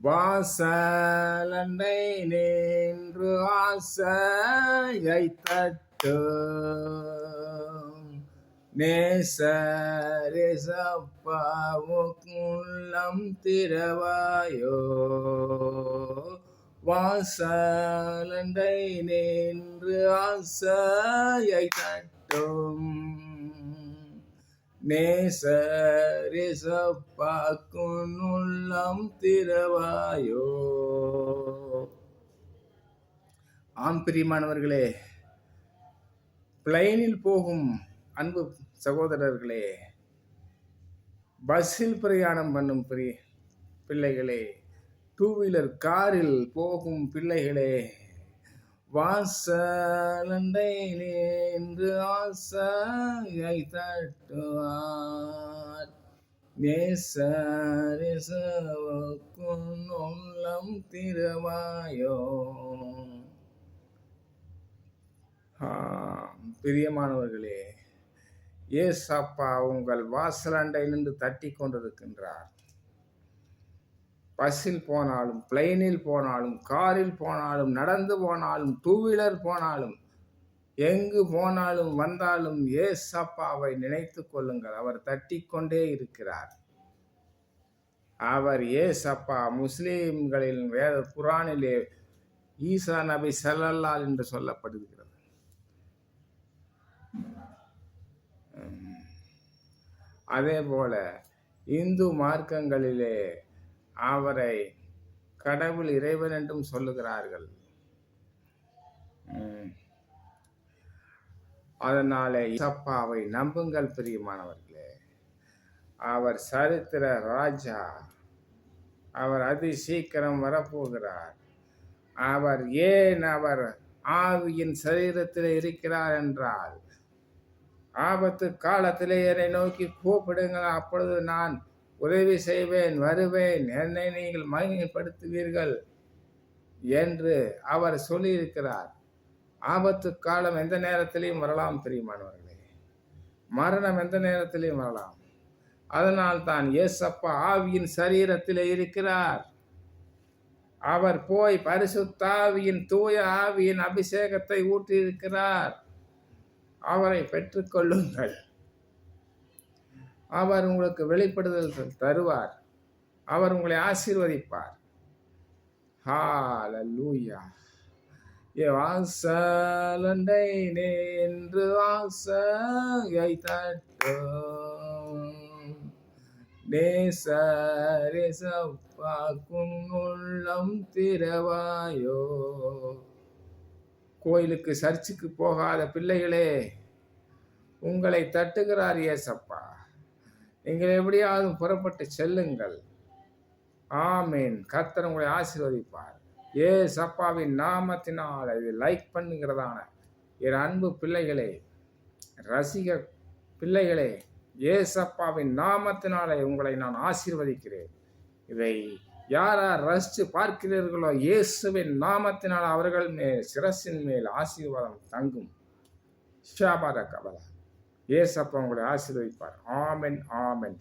வாசலண்டை நின்று ஆசையை தட்டும் நேசரேசப்பாவுக்குள்ளம் திறவாயோ. வாசலண்டை நின்று ஆசையை தட்டும் நேசரேசப்பாக்குள்ளம் திறவாயோ. ஆம் பிரியமானவர்களே, பிளைனில் போகும் அன்பு சகோதரர்களே, பஸ்ஸில் பிரயாணம் பண்ணும் பிள்ளைகளே, டூ வீலர் காரில் போகும் பிள்ளைகளே, வாசலண்டை நின்று ஆசையை தட்டுவார் நேசரேசவுக்குள்ளம் திறவாயோ. பிரியமானவர்களே, ஏசப்பா உங்கள் வாசலண்டை நின்று தட்டி கொண்டிருக்கின்றார். பஸ்ஸில் போனாலும், பிளைனில் போனாலும், காரில் போனாலும், நடந்து போனாலும், டூ வீலர் போனாலும், எங்கு போனாலும் வந்தாலும் ஏசப்பாவை நினைத்து கொள்ளுங்கள். அவர் தட்டி கொண்டே இருக்கிறார். அவர் ஏசப்பா முஸ்லிம்களின் வேத குரானிலே ஈசா நபி ஸல்லல்லாஹு என்று சொல்லப்படுகிறது. அதே போல இந்து மார்க்கங்களிலே அவரை கடவுள் இறைவன் என்றும் சொல்லுகிறார்கள். அதனாலே ஏசப்பாவை நம்புங்கள் பிரியமானவர்களே. அவர் சரித்திர ராஜா. அவர் அதி சீக்கிரம் வரப்போகிறார். அவர் ஆவியின் சரீரத்தில் இருக்கிறார் என்றால், ஆபத்து காலத்திலே என்னை நோக்கி கூப்பிடுங்கள், அப்பொழுது நான் உதவி செய்வேன், வருவேன், என்னை நீங்கள் மகிமைப்படுத்துவீர்கள் என்று அவர் சொல்லியிருக்கிறார். ஆபத்து காலம் எந்த நேரத்திலையும் வரலாம் பிரியமானவர்களே. மரணம் எந்த நேரத்திலையும் வரலாம். அதனால் தான் ஏசப்பா ஆவியின் சரீரத்திலே இருக்கிறார். அவர் போய் பரிசுத்த ஆவியின் தூய ஆவியின் அபிஷேகத்தை ஊற்றியிருக்கிறார். அவரை பெற்றுக்கொள்ளுங்கள். அவர் உங்களுக்கு வெளிப்படுதல் தருவார். அவர் உங்களை ஆசீர்வதிப்பார். ஹல்லேலூயா. வாசலண்டை நின்று ஆசையை தட்டும் நேசரேசப்பாக்குள்ளம் திறவாயோ. கோயிலுக்கு சர்ச்சுக்கு போகாத பிள்ளைகளே, உங்களை தட்டுகிறார் ஏசப்பா. நீங்கள் எப்படியாவது புறப்பட்டு செல்லுங்கள். ஆமீன். கர்த்தர் உங்களை ஆசீர்வதிப்பார். ஏசப்பாவின் நாமத்தினால் இது லைக் பண்ணுகிறதான என் அன்பு பிள்ளைகளே, ரசிக பிள்ளைகளே, ஏசப்பாவின் நாமத்தினாலே உங்களை நான் ஆசீர்வதிக்கிறேன். இதை யாரா ரசித்து பார்க்கிறீர்களோ, இயேசுவின் நாமத்தினால் அவர்கள் சிரசின் மேல் ஆசீர்வாதம் தங்கும். ஷாபார கபலா. ஏசப்பா உங்களை ஆசீர்வதிப்பார். ஆமென், ஆமென்.